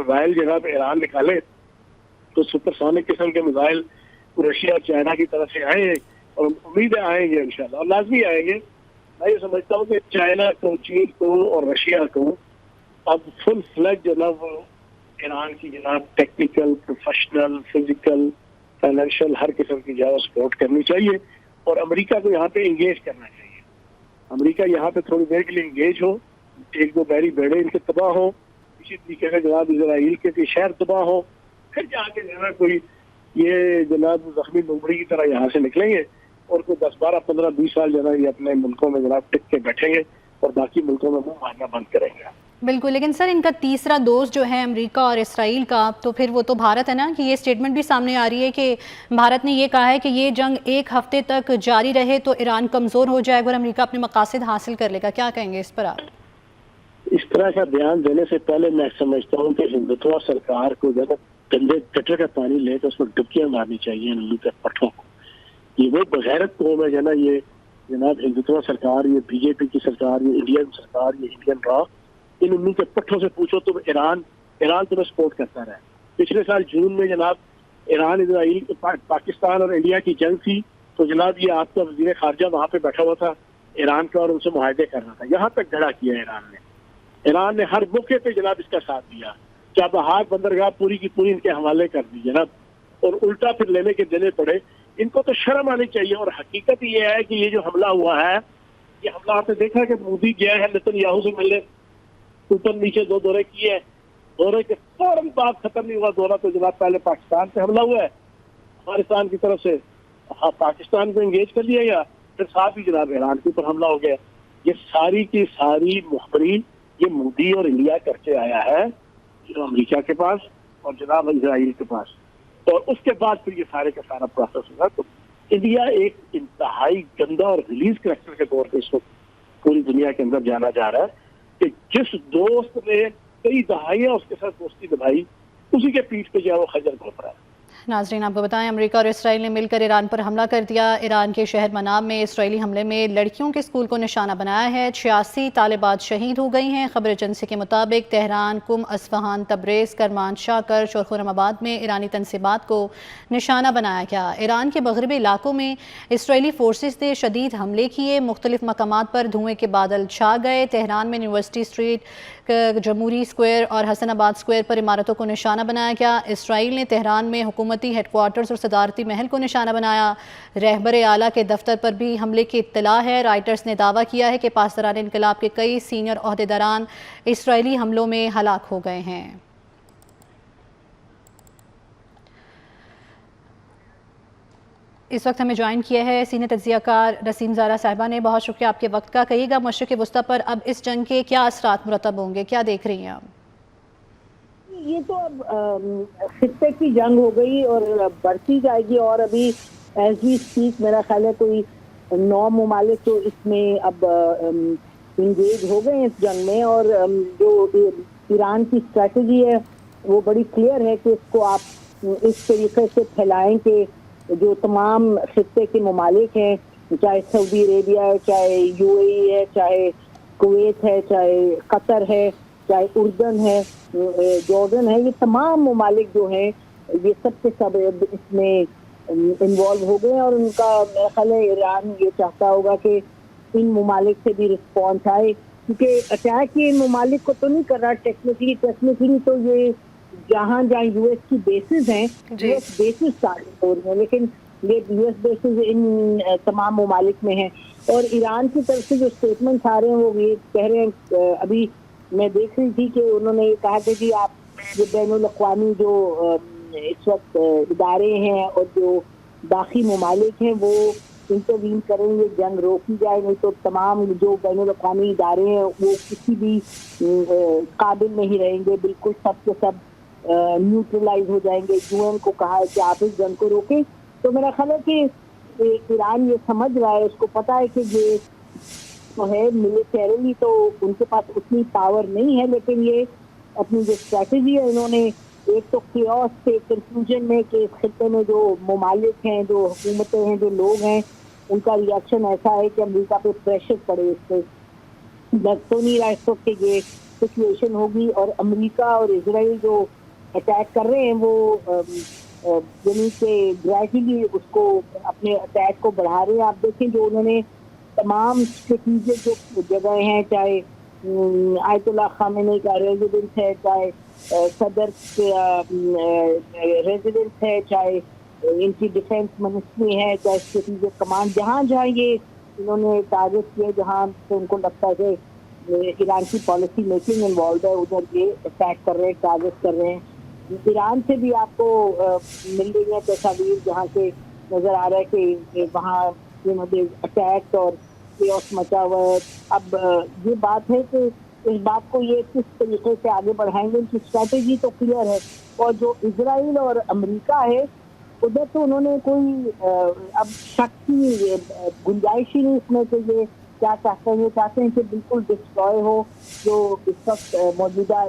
Missile जनाब Iran निकाले तो सुपरसोनिक किस्म के मिसाइल रशिया चाइना की तरफ से आए और उम्मीद है आएंगे इंशाल्लाह और लाजमी आएंगे। मैं ये समझता हूँ कि चाइना को, चीन को और रशिया को अब फुल फ्लैग जनाब ईरान की जनाब टेक्निकल, प्रोफेशनल, फिजिकल, फाइनेंशियल हर किस्म की जो सपोर्ट करनी चाहिए और अमेरिका को यहाँ पे इंगेज करना चाहिए। अमेरिका यहाँ पे थोड़ी देर के लिए इंगेज हो, एक दो बैरी बेड़े इनके तबाह हो, इसी तरीके से जनाब इसराइल के शहर तबाह हो, फिर जाके जनाब कोई ये जनाब जख्मी लोमड़ी की तरह यहाँ से निकलेंगे और कोई 10, 12, 15, 20 साल जनाब ये अपने मुल्कों में जनाब टिक के बैठेंगे और बाकी मुल्कों में मुंह मारना बंद करेंगे। बिल्कुल, लेकिन सर इनका तीसरा दोस्त जो है अमेरिका और इसराइल का, तो फिर वो तो भारत है ना, कि ये स्टेटमेंट भी सामने आ रही है कि भारत ने ये कहा है कि ये जंग 1 हफ्ते तक जारी रहे तो ईरान कमज़ोर हो जाएगा और अमेरिका अपने मकासद हासिल कर लेगा। क्या कहेंगे इस पर आप? इस तरह का बयान देने से पहले मैं समझता हूँ कि हिंदुत्व सरकार को ज्यादा गंदे गटर का पानी लेकर उसमें डुबकियां मारनी चाहिए उल्लू के पट्टों को। ये वो बगैरत कौम है जना, ये जनाब हिंदुत्व सरकार, ये बीजेपी की सरकार, ये इंडियन सरकार, ये इंडियन रॉ, इन उल्लू के पट्टों से पूछो तो ईरान तुम्हें सपोर्ट करता रहा। पिछले साल जून में जनाब ईरान, इसराइल, पाकिस्तान और इंडिया की जंग थी तो जनाब ये आपका वजीर खारजा वहां पे बैठा हुआ था ईरान का और उनसे मुआहदे कर रहा था। यहाँ तक खड़ा किया ईरान ने हर मौके पे जनाब इसका साथ दिया। चाबहार बंदरगाह पूरी की पूरी इनके हवाले कर दी जनाब और उल्टा फिर लेने के देने पड़े। इनको तो शर्म आनी चाहिए। और हकीकत ये है कि ये जो हमला हुआ है, ये हमला आपने देखा कि मोदी गया है नेतन्याहू से मिलने, ऊपर नीचे 2 दौरे किए, दौरे के फौरन बाद खत्म नहीं हुआ दौरा तो जनाब पहले पाकिस्तान से हमला हुआ है अफगानिस्तान की तरफ से, हाँ पाकिस्तान को एंगेज कर लिया गया, फिर साथ ही जनाब ईरान के ऊपर हमला हो गया। ये सारी की सारी मुखबरी ये मोदी और इंडिया करके आया है जो अमेरिका के पास और जनाब इजराइल के पास, और उसके बाद फिर ये सारे का सारा प्रोसेस हुआ। तो इंडिया एक इंतहाई गंदा और रिलीज करैक्टर के तौर पर इस वक्त पूरी दुनिया के अंदर जाना जा रहा है कि जिस दोस्त ने कई दहाइयां उसके साथ दोस्ती निभाई उसी के पीठ पे जो है वो खंजर घोंप रहा है। नाजरीन आपको बताएं, अमेरिका और इसराइल ने मिलकर ईरान पर हमला कर दिया। ईरान के शहर मनाब में इसराइली हमले में लड़कियों के स्कूल को निशाना बनाया है। 86 तालिबात शहीद हो गई हैं। खबर एजेंसी के मुताबिक तेहरान, कुम, अस्फहान, तब्रेज़, करमान, शाकर और खुरमाबाद में ईरानी तनसीबात को निशाना बनाया गया। ईरान के मगरबी इलाकों में इसराइली फोर्सेस ने शदीद हमले किए। मुख्तलिफ मकामात पर धुएँ के बादल छा गए। तेहरान में यूनिवर्सिटी स्ट्रीट, जमहूरी स्क्वायर और हसनाबाद स्क्वायर पर इमारतों को निशाना बनाया गया। इसराइल ने तेहरान में हुकूमती हेडक्वार्टर्स और सदारती महल को निशाना बनाया। रहबर आला के दफ्तर पर भी हमले की इत्तला है। राइटर्स ने दावा किया है कि पासदारान इनकलाब के कई सीनियर ओहदेदारान इसराइली हमलों में हलाक हो गए हैं। इस वक्त हमें ज्वाइन किया है सीनियर तज्ज़ियाकार रसीम ज़ारा साहिबा ने। बहुत शुक्रिया आपके वक्त का। कहिएगा मशरिक़ वस्ता पर अब इस जंग के क्या असरात मुरतब होंगे, क्या देख रही हैं आप? ये तो अब खित्ते की जंग हो गई और बढ़ती जाएगी और अभी एज वी स्पीक मेरा ख्याल है कोई 9 ममालिक तो इसमें अब इंगेज हो गए हैं इस जंग में। और जो ईरान की स्ट्रेटजी है वो बड़ी क्लियर है कि इसको आप इस तरीके से फैलाएं कि जो तमाम खित्ते के ममालिक हैं, चाहे सऊदी अरेबिया है, चाहे यूएई है, चाहे कुवैत है, चाहे कतर है, चाहे उर्दन है, जॉर्डन है, ये तमाम ममालिक जो हैं ये सब के सब इसमें इन्वॉल्व हो गए। और उनका मेरा ख्याल है ईरान ये चाहता होगा कि इन ममालिक से भी रिस्पॉन्स आए, क्योंकि अटैक ये इन ममालिक को तो नहीं कर रहा टेक्निकली तो ये जहाँ यूएस की बेसिस हैं, यूएस बेसिस टारगेट हो रही हैं, लेकिन ये यूएस बेसिस इन तमाम ममालिक में हैं। और ईरान की तरफ से जो स्टेटमेंट्स आ रहे हैं वो ये कह रहे हैं, अभी मैं देख रही थी कि उन्होंने ये कहा कि जी आप ये बैनुल अक़वामी जो इस वक्त इदारे हैं और जो दाखिली ममालिक हैं वो इंटरवीन करेंगे, जंग रोकी जाए, नहीं तो तमाम जो बैनुल अक़वामी इदारे हैं वो किसी भी काबिल नहीं रहेंगे, बिल्कुल सब के सब न्यूट्रलाइज हो जाएंगे। यूएन को कहा है कि आप इस जंग को रोकें। तो मेरा ख्याल है कि ईरान ये समझ रहा है, उसको पता है कि ये तो है मिलिटरीली तो उनके पास उतनी पावर नहीं है, लेकिन ये अपनी जो स्ट्रैटेजी है इन्होंने एक तो कियोस से कंफ्यूजन में कि इस खित्ते में जो ममालिक हैं, जो हुकूमतें हैं, जो लोग हैं, उनका रिएक्शन ऐसा है कि अमेरिका पे प्रेशर पड़े। इससे लग तो नहीं रहा इस वक्त कि ये सिचुएशन होगी और अमेरिका और इजराइल जो अटैक कर रहे हैं वो यानी कि ग्रेजुअली उसको अपने अटैक को बढ़ा रहे हैं। आप देखें जो उन्होंने तमाम स्ट्रेटेजिक जो जगह हैं, चाहे आयतुल्लाह खामेनी का रेजिडेंस है, चाहे सदर रेजिडेंस है, चाहे इनकी डिफेंस मिनिस्ट्री है, चाहे स्ट्रेटेजिक कमांड, जहाँ जहाँ ये इन्होंने टारगेट किए, जहाँ से उनको लगता है कि ईरान की पॉलिसी मेकिंग इन्वॉल्व है, उधर ये अटैक कर रहे हैं, टारगेट कर रहे हैं। ईरान से भी आपको मिल रही है तस्वीर जहाँ से नजर आ रहा है कि वहाँ अटैक और केओस मचा हुआ है। अब ये बात है कि इस बात को ये किस तरीके से आगे बढ़ाएंगे, उनकी स्ट्रैटेजी तो क्लियर है। और जो इजराइल और अमेरिका है उधर तो उन्होंने कोई अब शक की गुंजाइश ही नहीं इसमें कि ये क्या चाहते हैं। ये चाहते हैं कि बिल्कुल डिस्ट्रॉय हो जो इस वक्त मौजूदा